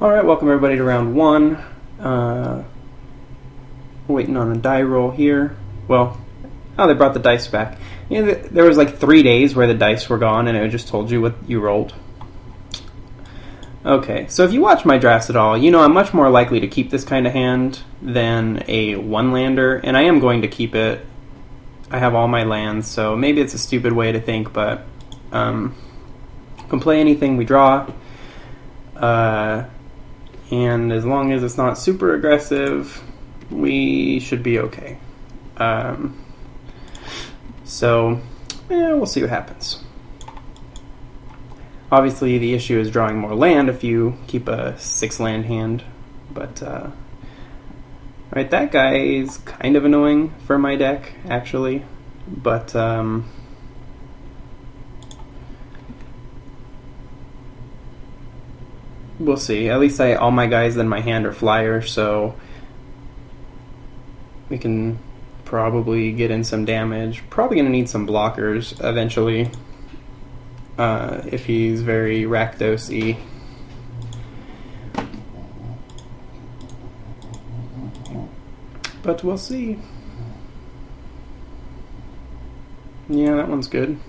Alright, welcome everybody to round one. Waiting on a die roll here. Well, they brought the dice back. You know, there was like 3 days where the dice were gone and it just told you what you rolled. Okay, so if you watch my drafts at all, you know I'm much more likely to keep this kind of hand than a one-lander, and I am going to keep it. I have all my lands, so maybe it's a stupid way to think, but can play anything we draw. And as long as it's not super aggressive, we should be okay. So, we'll see what happens. Obviously, the issue is drawing more land if you keep a 6-land hand, but right, that guy is kind of annoying for my deck, actually, but we'll see. At least all my guys in my hand are flyers, so we can probably get in some damage. Probably going to need some blockers eventually if he's very Rakdos-y. But we'll see. Yeah, that one's good.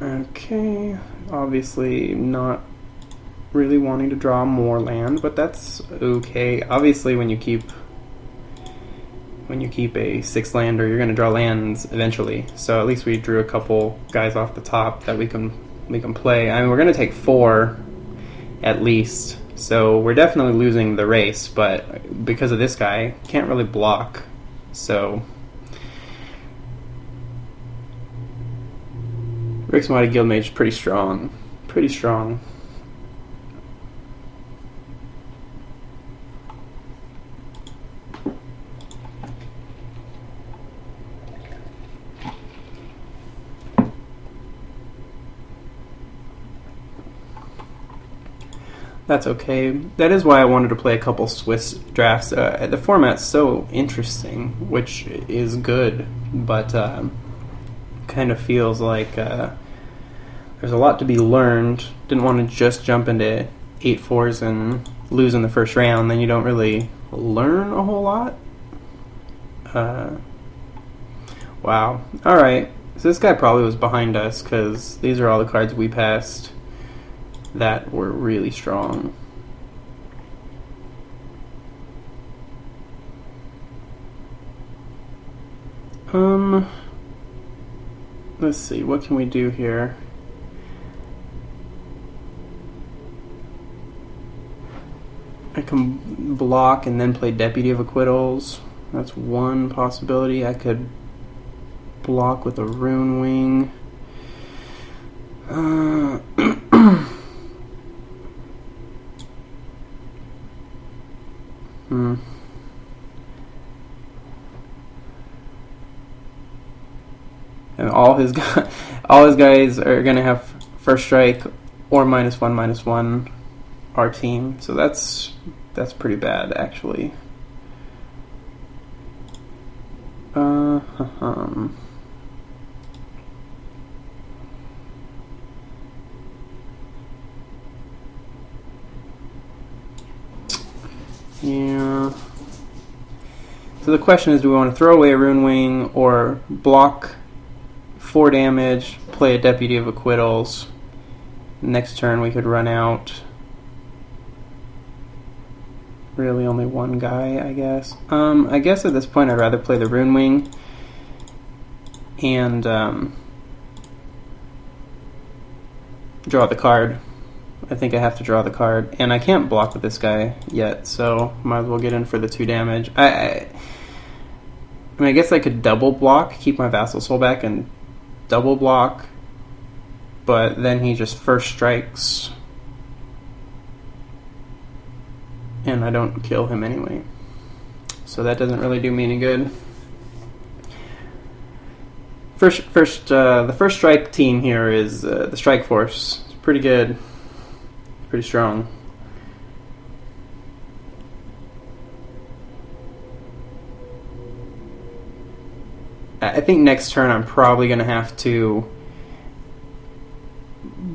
Okay, obviously not really wanting to draw more land, but that's okay. Obviously when you keep a 6-lander, you're going to draw lands eventually. So at least we drew a couple guys off the top that we can play. I mean, we're going to take 4 at least. So we're definitely losing the race, but because of this guy, can't really block. So Rick's Mighty Guildmage is pretty strong. Pretty strong. That's okay. That is why I wanted to play a couple Swiss drafts. The format's so interesting, which is good, but kind of feels like there's a lot to be learned. Didn't want to just jump into 8-4s and lose in the first round, then you don't really learn a whole lot. Wow. Alright, so this guy probably was behind us, because these are all the cards we passed that were really strong. Let's see, what can we do here? I can block and then play Deputy of Acquittals. That's one possibility. I could block with a Rune Wing. And all his guys are gonna have first strike or -1/-1 our team. So that's pretty bad, actually. Yeah. So the question is, do we want to throw away a Rune Wing or block 4 damage, play a Deputy of Acquittals? Next turn we could run out really only one guy, I guess. I guess at this point I'd rather play the Rune Wing and draw the card. I think I have to draw the card, and I can't block with this guy yet, so might as well get in for the 2 damage. I mean, I guess I could double block, keep my Vassal Soul back and double block, but then he just first strikes and I don't kill him anyway, so that doesn't really do me any good. The first strike team here is the Strike Force. It's pretty good, pretty strong. I think next turn I'm probably going to have to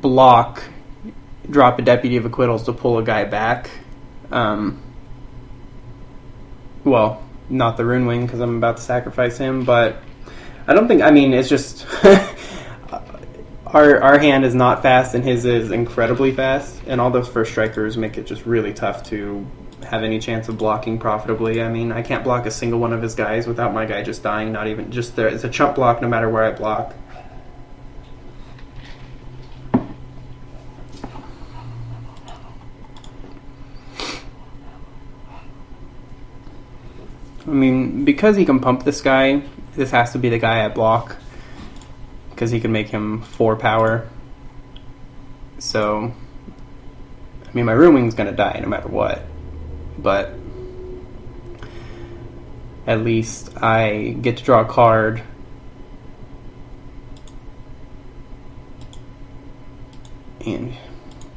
block drop a Deputy of Acquittals to pull a guy back. Well, not the Rune Wing because I'm about to sacrifice him, but I don't think, I mean, it's just our hand is not fast and his is incredibly fast, and all those first strikers make it just really tough to have any chance of blocking profitably. I mean, I can't block a single one of his guys without my guy just dying, not even just there. It's a chump block no matter where I block. I mean, because he can pump this guy, this has to be the guy I block, because he can make him 4 power. So, I mean, my Rune Wing's going to die no matter what, but at least I get to draw a card. And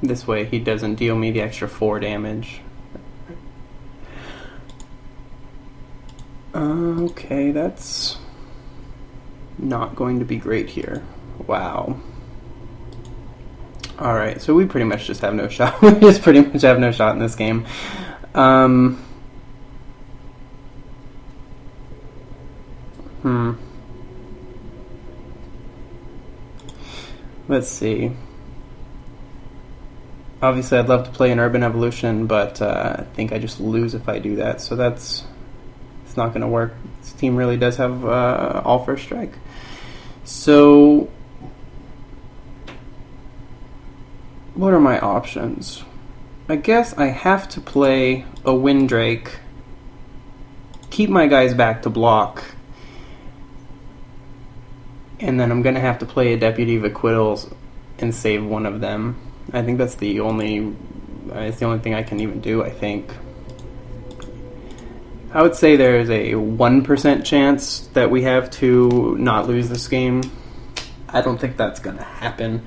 this way he doesn't deal me the extra 4 damage. Okay, that's not going to be great here. Wow. Alright, so we pretty much just have no shot. We just pretty much have no shot in this game. 'Let's see. Obviously, I'd love to play an Urban Evolution, but I think I just lose if I do that. So it's not going to work. This team really does have all first strike. So, what are my options? I guess I have to play a Windrake, keep my guys back to block, and then I'm going to have to play a Deputy of Acquittals and save one of them. I think that's the only thing I can even do, I think. I would say there's a 1% chance that we have to not lose this game. I don't think that's going to happen.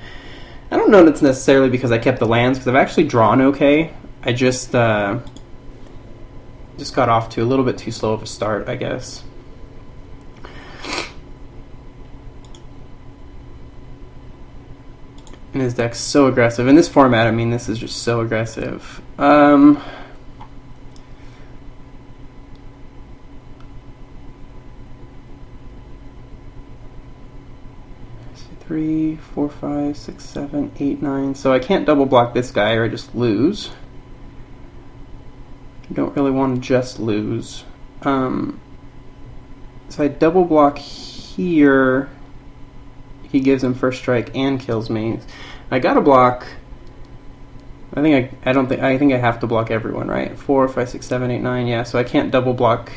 I don't know if it's necessarily because I kept the lands, because I've actually drawn okay. I just got off to a little bit too slow of a start, I guess. And his deck's so aggressive. In this format, I mean, this is just so aggressive. 3, 4, 5, 6, 7, 8, 9. So I can't double block this guy or I just lose. I don't really want to just lose. So I double block here. He gives him first strike and kills me. I gotta block. I think I have to block everyone, right? 4, 5, 6, 7, 8, 9. Yeah, so I can't double block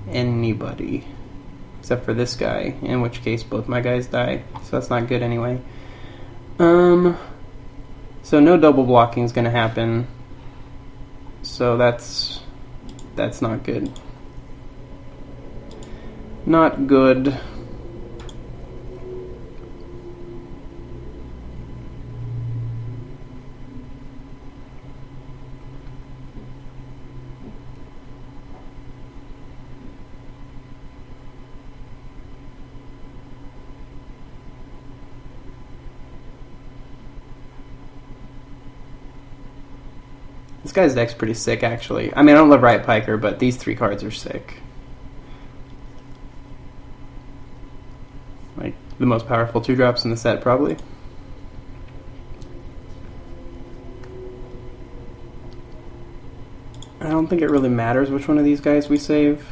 anybody except for this guy, in which case both my guys die, so that's not good anyway. So no double blocking is going to happen, so that's not good. Not good. This guy's deck's pretty sick, actually. I mean, I don't love Riot Piker, but these 3 cards are sick. Like, the most powerful 2-drops in the set, probably. I don't think it really matters which one of these guys we save.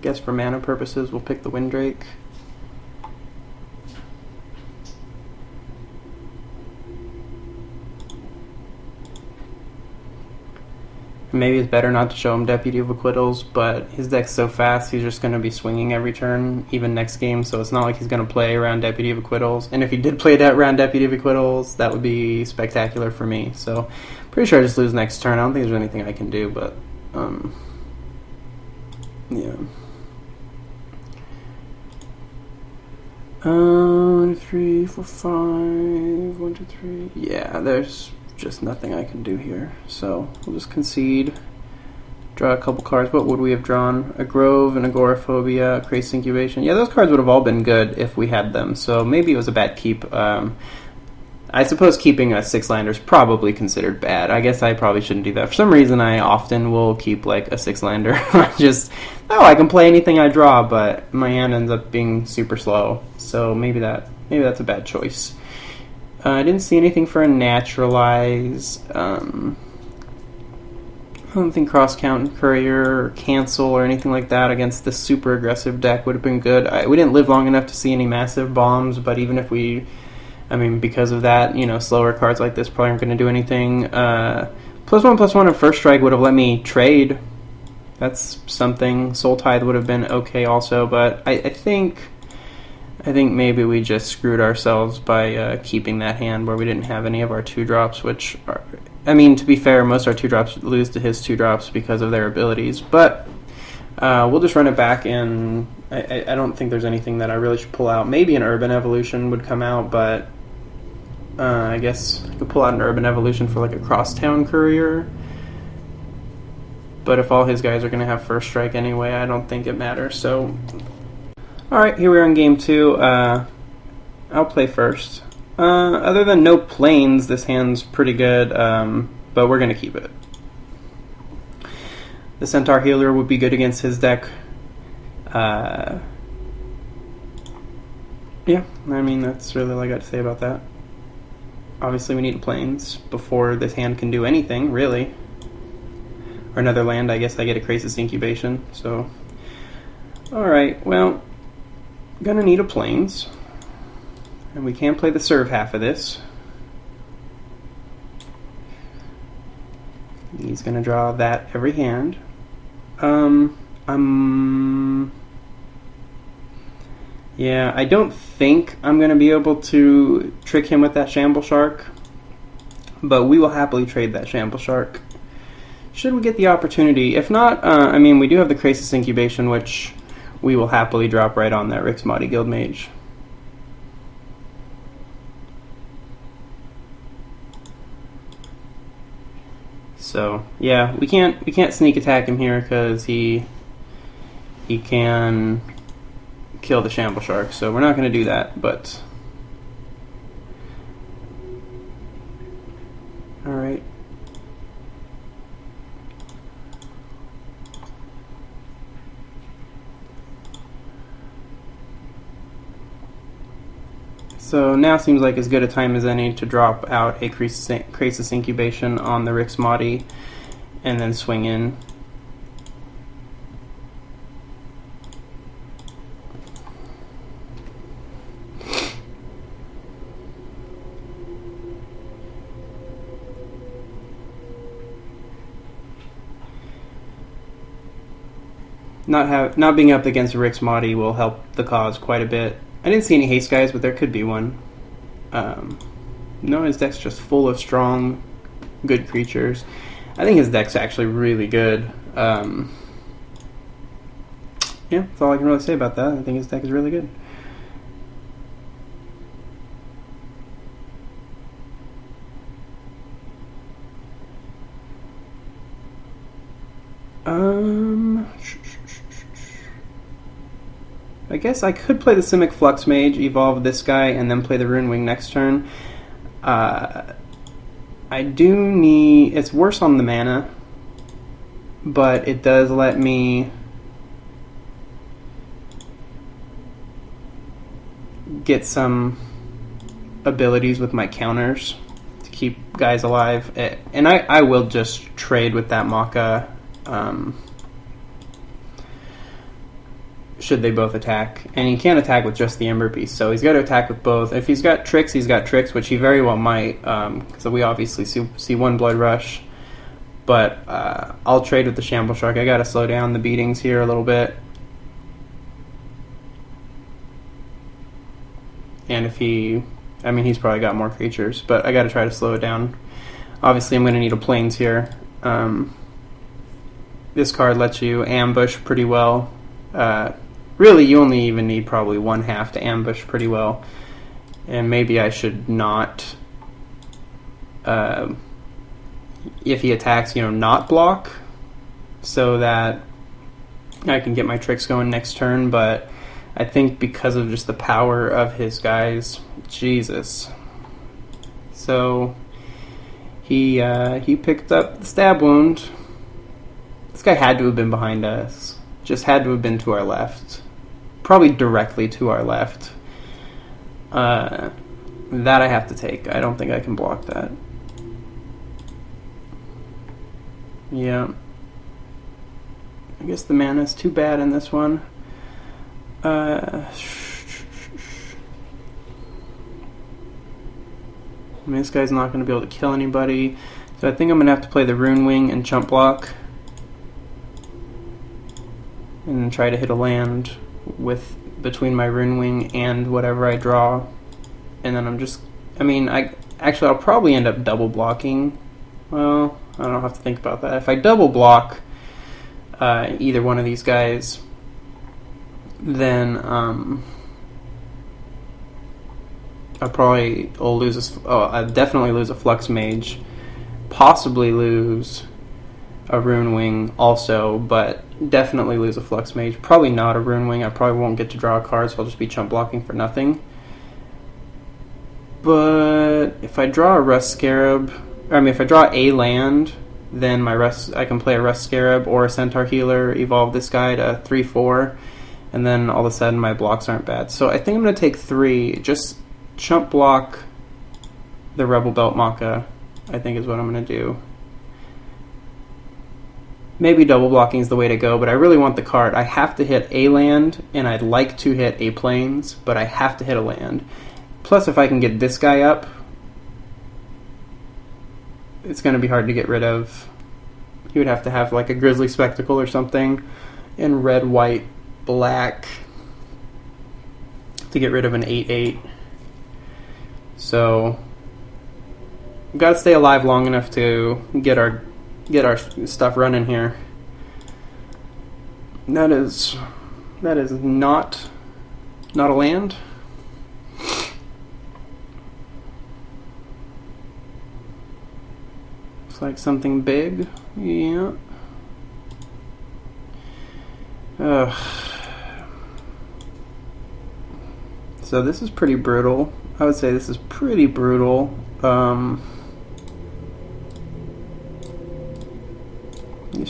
Guess for mana purposes, we'll pick the Windrake. Maybe it's better not to show him Deputy of Acquittals, but his deck's so fast, he's just going to be swinging every turn, even next game, so it's not like he's going to play around Deputy of Acquittals. And if he did play that around Deputy of Acquittals, that would be spectacular for me. So, pretty sure I just lose next turn. I don't think there's anything I can do, but, yeah. 1, 2, 3, 4, 5. 1, 2, 3. Yeah, there's just nothing I can do here. So we'll just concede. Draw a couple cards. What would we have drawn? A Grove, an Agoraphobia, a Crazy Incubation. Yeah, those cards would have all been good if we had them. So maybe it was a bad keep. I suppose keeping a 6-lander is probably considered bad. I guess I probably shouldn't do that. For some reason, I often will keep like a 6-lander. I can play anything I draw, but my hand ends up being super slow. So maybe that's a bad choice. I didn't see anything for a Naturalize. I don't think Cross Count Courier or Cancel or anything like that against this super aggressive deck would have been good. We didn't live long enough to see any massive bombs, but even if we, because of that, slower cards like this probably aren't going to do anything. +1/+1 and First Strike would have let me trade. That's something. Soul Tithe would have been okay also, but I think maybe we just screwed ourselves by keeping that hand where we didn't have any of our 2-drops, which are, to be fair, most of our 2-drops lose to his 2-drops because of their abilities, but we'll just run it back, and I don't think there's anything that I really should pull out. Maybe an Urban Evolution would come out, but I guess I could pull out an Urban Evolution for like a Crosstown Courier, but if all his guys are going to have First Strike anyway, I don't think it matters, so... Alright, here we are in game 2. I'll play first. Other than no planes, this hand's pretty good, but we're going to keep it. The Centaur Healer would be good against his deck. Yeah, that's really all I got to say about that. Obviously we need planes before this hand can do anything, really. Or another land, I guess I get a Crisis Incubation, so... Alright, well... Gonna need a planes, and we can play the serve half of this. He's gonna draw that every hand. Yeah, I don't think I'm gonna be able to trick him with that Shamble Shark, but we will happily trade that Shamble Shark should we get the opportunity. If not, we do have the Crisis Incubation, which we will happily drop right on that Rixmati Guildmage. So yeah, we can't sneak attack him here because he can kill the Shamble Shark. So we're not going to do that. But all right. So now seems like as good a time as any to drop out a Crisis Incubation on the Rixmati and then swing in. Not being up against Rixmati will help the cause quite a bit. I didn't see any haste guys, but there could be one. No, his deck's just full of strong, good creatures. I think his deck's actually really good. Yeah, that's all I can really say about that. I think his deck is really good. I guess I could play the Simic Flux Mage, evolve this guy, and then play the Rune Wing next turn. I do need... It's worse on the mana, but it does let me get some abilities with my counters to keep guys alive. And I will just trade with that Maka. Should they both attack. And he can't attack with just the Ember Piece, so he's got to attack with both. If he's got tricks, which he very well might, so we obviously see one Blood Rush. But I'll trade with the Shamble Shark. I got to slow down the beatings here a little bit. And if he's probably got more creatures, but I got to try to slow it down. Obviously, I'm going to need a Plains here. This card lets you ambush pretty well. Really, you only even need probably 1/2 to ambush pretty well. And maybe I should not if he attacks, not block, so that I can get my tricks going next turn. But I think because of just the power of his guys, Jesus. So he picked up the stab wound. This guy had to have been behind us. Just had to have been to our left. Probably directly to our left. That I have to take. I don't think I can block that. Yeah. I guess the mana's too bad in this one. I mean, this guy's not going to be able to kill anybody. So I think I'm going to have to play the Rune Wing and chump block. And try to hit a land between my Rune Wing and whatever I draw. And then I'll probably end up double blocking. Well, I don't have to think about that. If I double block either one of these guys, then I'll definitely lose a Flux Mage, possibly lose a Rune Wing also, but definitely lose a Flux Mage. Probably not a Rune Wing. I probably won't get to draw a card, so I'll just be chump blocking for nothing. But if I draw a Rust Scarab, if I draw a land, then I can play a Rust Scarab or a Centaur Healer, evolve this guy to 3/4, and then all of a sudden my blocks aren't bad. So I think I'm going to take 3, just chump block the Rebel Belt Maka, I think is what I'm going to do. Maybe double blocking is the way to go, but I really want the card. I have to hit a land, and I'd like to hit a Plains, but I have to hit a land. Plus, if I can get this guy up, it's going to be hard to get rid of. He would have to have like a Grizzly Spectacle or something in red, white, black to get rid of an 8/8. So we've got to stay alive long enough to get our stuff running here. That is not a land. Looks like something big. Yeah. So this is pretty brutal. I would say this is pretty brutal.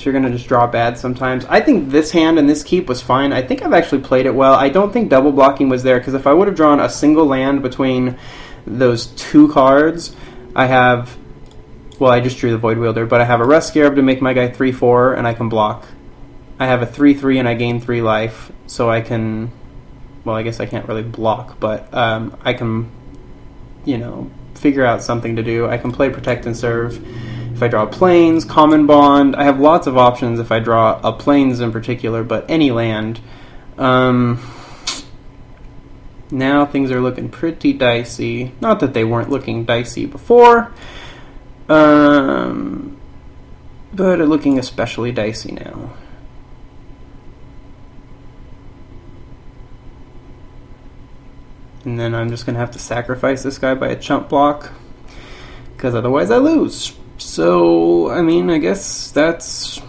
You're going to just draw bad sometimes. I think this hand and this keep was fine. I think I've actually played it well. I don't think double blocking was there, because if I would have drawn a single land between those two cards, I just drew the Void Wielder, but I have a Rust Scarab to make my guy 3/4, and I can block. I have a 3/3 and I gain 3 life, so I can, well, I guess I can't really block, but I can, figure out something to do. I can play Protect and Serve. If I draw Plains, Common Bond, I have lots of options if I draw a Plains in particular, but any land. Now things are looking pretty dicey. Not that they weren't looking dicey before, but are looking especially dicey now. And then I'm just going to have to sacrifice this guy by a chump block, because otherwise I lose. So, I guess that's...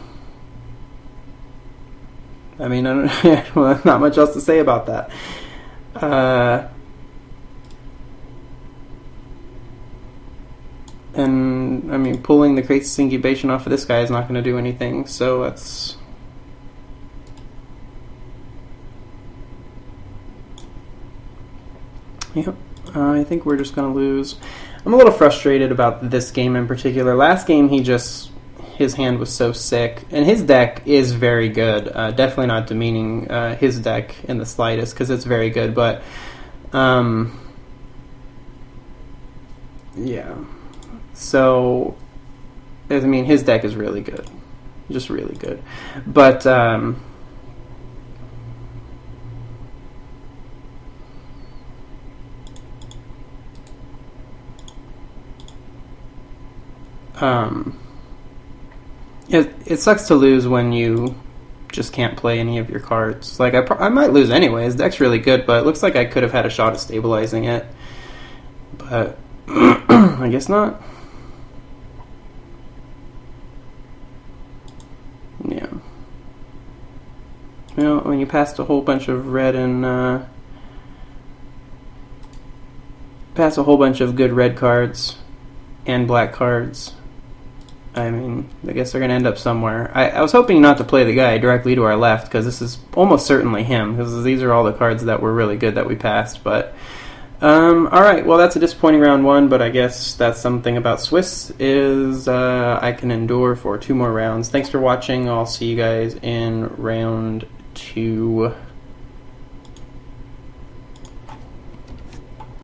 I don't well, not much else to say about that. And, pulling the Krasis Incubation off of this guy is not going to do anything, so that's... Yep, I think we're just going to lose. I'm a little frustrated about this game in particular. Last game, his hand was so sick, and his deck is very good. Definitely not demeaning his deck in the slightest, because it's very good, but yeah. So, his deck is really good. Just really good. But it sucks to lose when you just can't play any of your cards. Like, I might lose anyway. His deck's really good, but it looks like I could have had a shot at stabilizing it. But I guess not. Well, when you passed a whole bunch of red and pass a whole bunch of good red cards and black cards, I mean, I guess they're going to end up somewhere. I was hoping not to play the guy directly to our left, because this is almost certainly him, because these are all the cards that were really good that we passed. But alright, well, that's a disappointing round 1, but I guess that's something about Swiss, is I can endure for 2 more rounds. Thanks for watching. I'll see you guys in round 2.